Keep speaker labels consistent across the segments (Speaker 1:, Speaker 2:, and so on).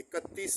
Speaker 1: 31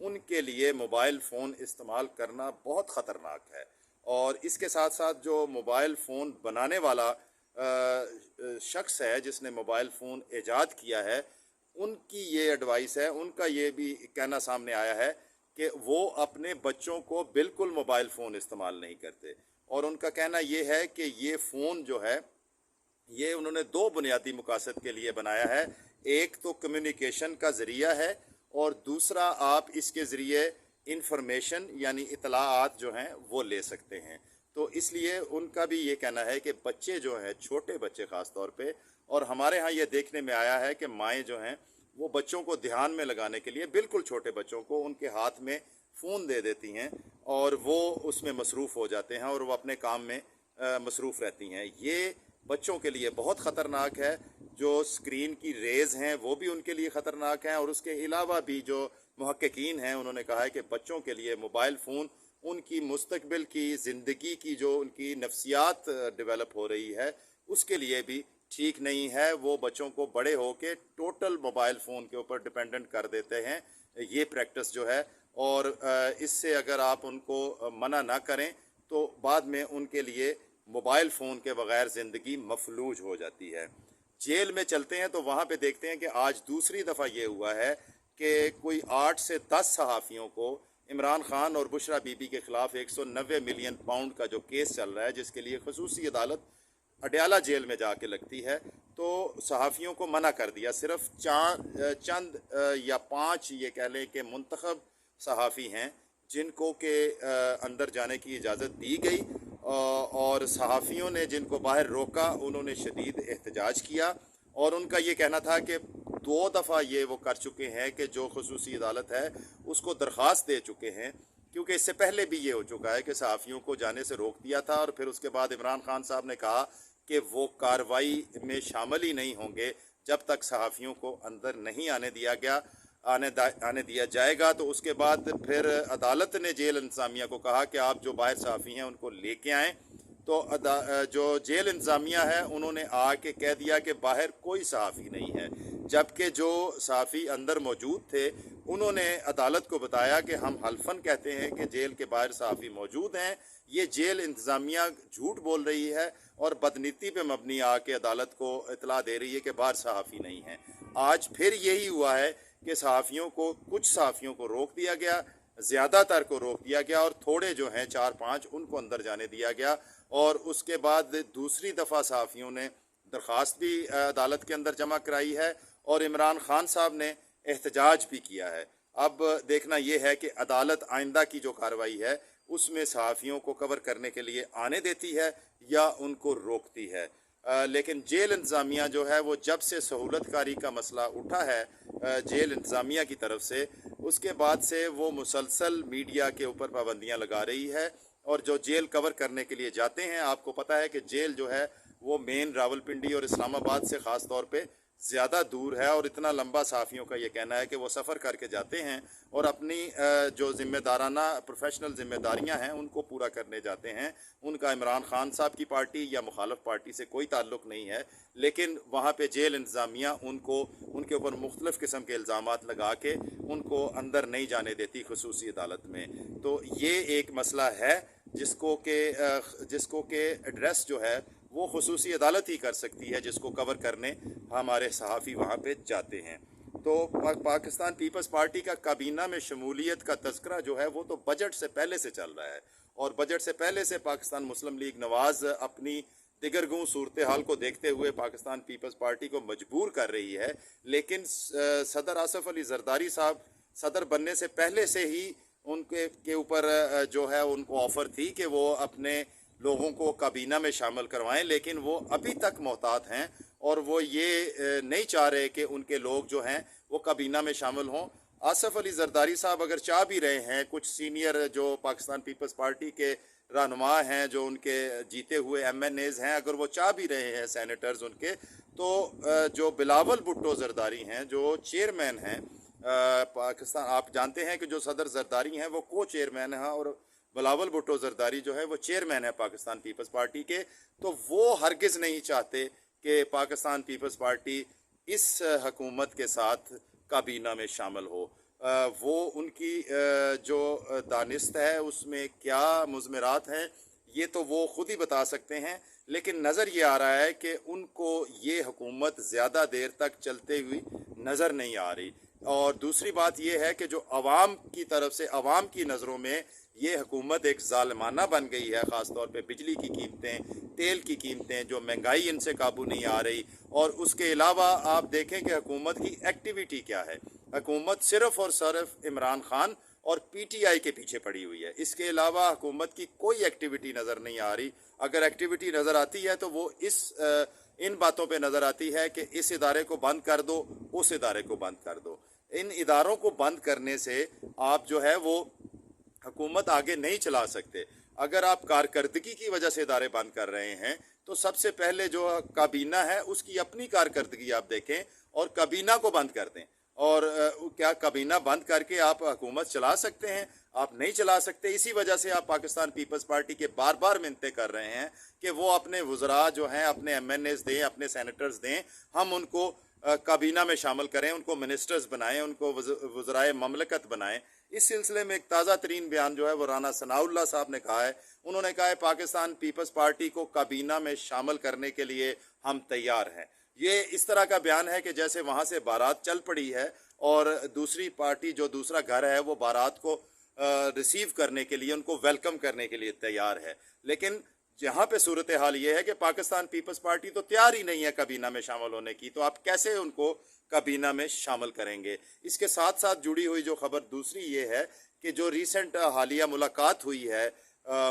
Speaker 1: ان کے لیے mobile phone استعمال کرنا بہت خطرناک ہے. اور اس کے ساتھ ساتھ جو موبائل فون بنانے والا شخص ہے جس نے موبائل فون ایجاد کیا ہے، ان کی یہ ایڈوائس ہے، ان کا یہ بھی کہنا سامنے آیا ہے کہ وہ اپنے بچوں کو بالکل موبائل فون استعمال نہیں کرتے. اور ان کا کہنا یہ ہے کہ یہ فون جو ہے یہ انہوں نے دو بنیادی مقاصد کے لیے بنایا ہے. ایک تو کمیونیکیشن کا ذریعہ ہے، اور دوسرا آپ اس کے ذریعے انفارمیشن یعنی اطلاعات جو ہیں وہ لے سکتے ہیں. تو اس لیے ان کا بھی یہ کہنا ہے کہ بچے جو ہیں، چھوٹے بچے خاص طور پہ، اور ہمارے ہاں یہ دیکھنے میں آیا ہے کہ مائیں جو ہیں وہ بچوں کو دھیان میں لگانے کے لیے بالکل چھوٹے بچوں کو ان کے ہاتھ میں فون دے دیتی ہیں، اور وہ اس میں مصروف ہو جاتے ہیں اور وہ اپنے کام میں مصروف رہتی ہیں. یہ بچوں کے لیے بہت خطرناک ہے. جو سکرین کی ریز ہیں وہ بھی ان کے لیے خطرناک ہیں، اور اس کے علاوہ بھی جو محققین ہیں انہوں نے کہا ہے کہ بچوں کے لیے موبائل فون ان کی مستقبل کی زندگی کی جو ان کی نفسیات ڈیولپ ہو رہی ہے اس کے لیے بھی ٹھیک نہیں ہے. وہ بچوں کو بڑے ہو کے ٹوٹل موبائل فون کے اوپر ڈپینڈنٹ کر دیتے ہیں یہ پریکٹس جو ہے. اور اس سے اگر آپ ان کو منع نہ کریں تو بعد میں ان کے لیے موبائل فون کے بغیر زندگی مفلوج ہو جاتی ہے. جیل میں چلتے ہیں تو وہاں پہ دیکھتے ہیں کہ آج دوسری دفعہ یہ ہوا ہے کہ کوئی 8 سے 10 صحافیوں کو عمران خان اور بشرا بی بی کے خلاف 190 ملین پاؤنڈ کا جو کیس چل رہا ہے، جس کے لیے خصوصی عدالت اڈیالہ جیل میں جا کے لگتی ہے، تو صحافیوں کو منع کر دیا. صرف چند یا 5 یہ کہہ لیں کہ منتخب صحافی ہیں جن کو کہ اندر جانے کی اجازت دی گئی، اور صحافیوں نے جن کو باہر روکا انہوں نے شدید احتجاج کیا. اور ان کا یہ کہنا تھا کہ 2 دفعہ یہ وہ کر چکے ہیں کہ جو خصوصی عدالت ہے اس کو درخواست دے چکے ہیں، کیونکہ اس سے پہلے بھی یہ ہو چکا ہے کہ صحافیوں کو جانے سے روک دیا تھا، اور پھر اس کے بعد عمران خان صاحب نے کہا کہ وہ کارروائی میں شامل ہی نہیں ہوں گے جب تک صحافیوں کو اندر نہیں آنے دیا جائے گا. تو اس کے بعد پھر عدالت نے جیل انتظامیہ کو کہا کہ آپ جو باہر صحافی ہیں ان کو لے کے آئیں. تو جو جیل انتظامیہ ہے انہوں نے آ کے کہہ دیا کہ باہر کوئی صحافی نہیں ہے، جبکہ جو صحافی اندر موجود تھے انہوں نے عدالت کو بتایا کہ ہم حلفاً کہتے ہیں کہ جیل کے باہر صحافی موجود ہیں. یہ جیل انتظامیہ جھوٹ بول رہی ہے اور بدنیتی پہ مبنی آ کے عدالت کو اطلاع دے رہی ہے کہ باہر صحافی نہیں ہیں. آج پھر یہی ہوا ہے کہ کچھ صحافیوں کو روک دیا گیا، زیادہ تر کو روک دیا گیا، اور تھوڑے جو ہیں 4-5 ان کو اندر جانے دیا گیا. اور اس کے بعد دوسری دفعہ صحافیوں نے درخواست بھی عدالت کے اندر جمع کرائی ہے، اور عمران خان صاحب نے احتجاج بھی کیا ہے. اب دیکھنا یہ ہے کہ عدالت آئندہ کی جو کارروائی ہے اس میں صحافیوں کو کور کرنے کے لیے آنے دیتی ہے یا ان کو روکتی ہے. لیکن جیل انتظامیہ جو ہے وہ جب سے سہولت کاری کا مسئلہ اٹھا ہے جیل انتظامیہ کی طرف سے، اس کے بعد سے وہ مسلسل میڈیا کے اوپر پابندیاں لگا رہی ہے. اور جو جیل کور کرنے کے لیے جاتے ہیں، آپ کو پتہ ہے کہ جیل جو ہے وہ مین راولپنڈی اور اسلام آباد سے خاص طور پہ زیادہ دور ہے، اور اتنا لمبا صحافیوں کا یہ کہنا ہے کہ وہ سفر کر کے جاتے ہیں اور اپنی جو ذمہ دارانہ پروفیشنل ذمہ داریاں ہیں ان کو پورا کرنے جاتے ہیں. ان کا عمران خان صاحب کی پارٹی یا مخالف پارٹی سے کوئی تعلق نہیں ہے، لیکن وہاں پہ جیل انتظامیہ ان کے اوپر مختلف قسم کے الزامات لگا کے ان کو اندر نہیں جانے دیتی خصوصی عدالت میں. تو یہ ایک مسئلہ ہے جس کو کہ ایڈریس جو ہے وہ خصوصی عدالت ہی کر سکتی ہے، جس کو کور کرنے ہمارے صحافی وہاں پہ جاتے ہیں. تو پاکستان پیپلز پارٹی کا کابینہ میں شمولیت کا تذکرہ جو ہے وہ تو بجٹ سے پہلے سے چل رہا ہے، اور بجٹ سے پہلے سے پاکستان مسلم لیگ نواز اپنی دیگرگوں صورتحال کو دیکھتے ہوئے پاکستان پیپلز پارٹی کو مجبور کر رہی ہے. لیکن صدر آصف علی زرداری صاحب صدر بننے سے پہلے سے ہی ان کے اوپر جو ہے ان کو آفر تھی کہ وہ اپنے لوگوں کو کابینہ میں شامل کروائیں، لیکن وہ ابھی تک محتاط ہیں اور وہ یہ نہیں چاہ رہے کہ ان کے لوگ جو ہیں وہ کابینہ میں شامل ہوں. آصف علی زرداری صاحب اگر چاہ بھی رہے ہیں، کچھ سینئر جو پاکستان پیپلز پارٹی کے رہنما ہیں، جو ان کے جیتے ہوئے MNAs ہیں، اگر وہ چاہ بھی رہے ہیں سینیٹرز ان کے، تو جو بلاول بھٹو زرداری ہیں جو چیئرمین ہیں پاکستان، آپ جانتے ہیں کہ جو صدر زرداری ہیں وہ کو چیئرمین ہیں، اور بلاول بھٹو زرداری جو ہے وہ چیئرمین ہے پاکستان پیپلز پارٹی کے. تو وہ ہرگز نہیں چاہتے کہ پاکستان پیپلز پارٹی اس حکومت کے ساتھ کابینہ میں شامل ہو. وہ ان کی جو دانست ہے اس میں کیا مضمرات ہیں یہ تو وہ خود ہی بتا سکتے ہیں، لیکن نظر یہ آ رہا ہے کہ ان کو یہ حکومت زیادہ دیر تک چلتے ہوئی نظر نہیں آ رہی۔ اور دوسری بات یہ ہے کہ جو عوام کی طرف سے، عوام کی نظروں میں یہ حکومت ایک ظالمانہ بن گئی ہے، خاص طور پہ بجلی کی قیمتیں، تیل کی قیمتیں، جو مہنگائی ان سے قابو نہیں آ رہی۔ اور اس کے علاوہ آپ دیکھیں کہ حکومت کی ایکٹیویٹی کیا ہے۔ حکومت صرف اور صرف عمران خان اور پی ٹی آئی کے پیچھے پڑی ہوئی ہے، اس کے علاوہ حکومت کی کوئی ایکٹیویٹی نظر نہیں آ رہی۔ اگر ایکٹیویٹی نظر آتی ہے تو وہ ان باتوں پہ نظر آتی ہے کہ اس ادارے کو بند کر دو، اس ادارے کو بند کر دو۔ ان اداروں کو بند کرنے سے آپ جو ہے وہ حکومت آگے نہیں چلا سکتے۔ اگر آپ کارکردگی کی وجہ سے ادارے بند کر رہے ہیں تو سب سے پہلے جو کابینہ ہے اس کی اپنی کارکردگی آپ دیکھیں اور کابینہ کو بند کر دیں۔ اور کیا کابینہ بند کر کے آپ حکومت چلا سکتے ہیں؟ آپ نہیں چلا سکتے۔ اسی وجہ سے آپ پاکستان پیپلز پارٹی کے بار بار منتیں کر رہے ہیں کہ وہ اپنے وزراء جو ہیں، اپنے ایم این ایز دیں، اپنے سینیٹرز دیں، ہم ان کو کابینہ میں شامل کریں، ان کو منسٹرز بنائیں، ان کو وزرائے مملکت بنائیں۔ اس سلسلے میں ایک تازہ ترین بیان جو ہے وہ رانا ثناء اللہ صاحب نے کہا ہے۔ انہوں نے کہا ہے پاکستان پیپلز پارٹی کو کابینہ میں شامل کرنے کے لیے ہم تیار ہیں۔ یہ اس طرح کا بیان ہے کہ جیسے وہاں سے بارات چل پڑی ہے اور دوسری پارٹی جو دوسرا گھر ہے وہ بارات کو ریسیو کرنے کے لیے، ان کو ویلکم کرنے کے لیے تیار ہے۔ لیکن جہاں پہ صورتحال یہ ہے کہ پاکستان پیپلز پارٹی تو تیار ہی نہیں ہے کابینہ میں شامل ہونے کی، تو آپ کیسے ان کو کابینہ میں شامل کریں گے؟ اس کے ساتھ ساتھ جڑی ہوئی جو خبر دوسری یہ ہے کہ جو ریسنٹ حالیہ ملاقات ہوئی ہے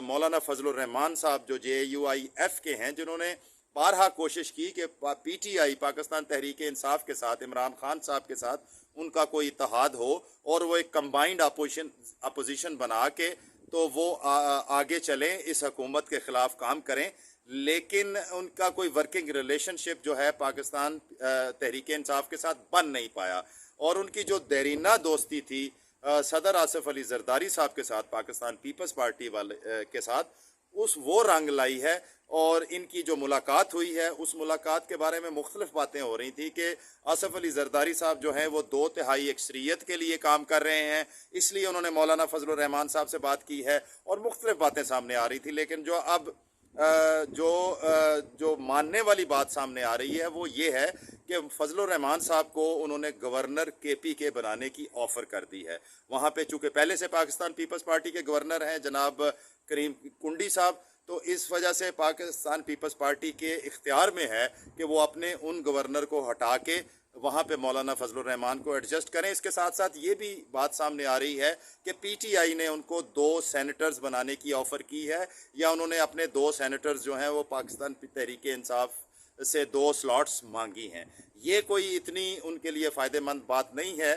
Speaker 1: مولانا فضل الرحمان صاحب جو JUIF کے ہیں، جنہوں نے بارہا کوشش کی کہ P T I Pakistan Tehreek Insaf کے ساتھ، عمران خان صاحب کے ساتھ ان کا کوئی اتحاد ہو اور وہ ایک کمبائنڈ اپوزیشن بنا کے تو وہ آگے چلیں، اس حکومت کے خلاف کام کریں، لیکن ان کا کوئی ورکنگ ریلیشن شپ جو ہے پاکستان تحریک انصاف کے ساتھ بن نہیں پایا۔ اور ان کی جو دیرینہ دوستی تھی صدر آصف علی زرداری صاحب کے ساتھ، پاکستان پیپلز پارٹی والے کے ساتھ، وہ رنگ لائی ہے۔ اور ان کی جو ملاقات ہوئی ہے اس ملاقات کے بارے میں مختلف باتیں ہو رہی تھی کہ آصف علی زرداری صاحب جو ہیں وہ 2/3 اکثریت کے لیے کام کر رہے ہیں، اس لیے انہوں نے مولانا فضل الرحمان صاحب سے بات کی ہے، اور مختلف باتیں سامنے آ رہی تھی۔ لیکن جو اب جو ماننے والی بات سامنے آ رہی ہے وہ یہ ہے کہ فضل الرحمان صاحب کو انہوں نے گورنر KP بنانے کی آفر کر دی ہے۔ وہاں پہ چونکہ پہلے سے پاکستان پیپلز پارٹی کے گورنر ہیں جناب کریم کنڈی صاحب، تو اس وجہ سے پاکستان پیپلز پارٹی کے اختیار میں ہے کہ وہ اپنے ان گورنر کو ہٹا کے وہاں پہ مولانا فضل الرحمان کو ایڈجسٹ کریں۔ اس کے ساتھ ساتھ یہ بھی بات سامنے آ رہی ہے کہ PTI نے ان کو 2 سینیٹرز بنانے کی آفر کی ہے، یا انہوں نے اپنے 2 سینیٹرز جو ہیں وہ پاکستان تحریک انصاف سے 2 سلاٹس مانگی ہیں۔ یہ کوئی اتنی ان کے لیے فائدہ مند بات نہیں ہے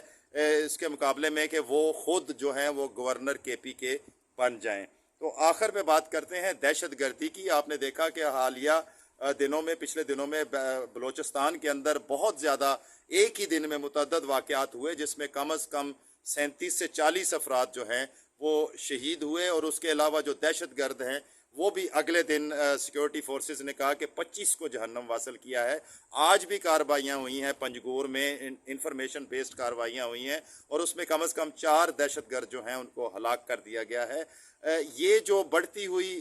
Speaker 1: اس کے مقابلے میں کہ وہ خود جو ہیں وہ گورنر KP بن جائیں۔ تو آخر پہ بات کرتے ہیں دہشت گردی کی۔ آپ نے دیکھا کہ حالیہ پچھلے دنوں میں بلوچستان کے اندر بہت زیادہ ایک ہی دن میں متعدد واقعات ہوئے، جس میں کم از کم 37 سے 40 افراد جو ہیں وہ شہید ہوئے، اور اس کے علاوہ جو دہشت گرد ہیں وہ بھی اگلے دن سیکیورٹی فورسز نے کہا کہ 25 کو جہنم واصل کیا ہے۔ آج بھی کارروائیاں ہوئی ہیں پنجگور میں، انفارمیشن بیسڈ کارروائیاں ہوئی ہیں، اور اس میں کم از کم 4 دہشت گرد جو ہیں ان کو ہلاک کر دیا گیا ہے۔ یہ جو بڑھتی ہوئی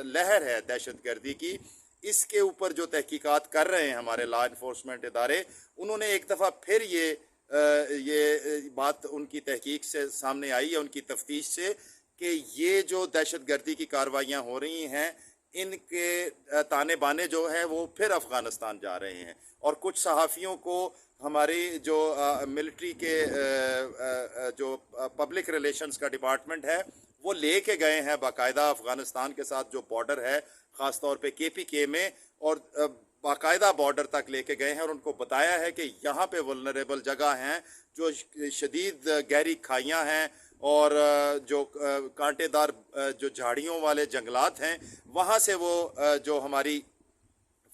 Speaker 1: لہر ہے دہشت گردی کی، اس کے اوپر جو تحقیقات کر رہے ہیں ہمارے لا انفورسمنٹ ادارے، انہوں نے ایک دفعہ پھر یہ بات ان کی تحقیق سے سامنے آئی ہے، ان کی تفتیش سے، کہ یہ جو دہشت گردی کی کارروائیاں ہو رہی ہیں ان کے تانے بانے جو ہیں وہ پھر افغانستان جا رہے ہیں۔ اور کچھ صحافیوں کو ہماری جو ملٹری کے جو پبلک ریلیشنز کا ڈپارٹمنٹ ہے وہ لے کے گئے ہیں باقاعدہ افغانستان کے ساتھ جو بارڈر ہے، خاص طور پہ KPK میں، اور باقاعدہ بارڈر تک لے کے گئے ہیں اور ان کو بتایا ہے کہ یہاں پہ ولنریبل جگہ ہیں، جو شدید گہری کھائیاں ہیں اور جو کانٹے دار جو جھاڑیوں والے جنگلات ہیں، وہاں سے وہ جو ہماری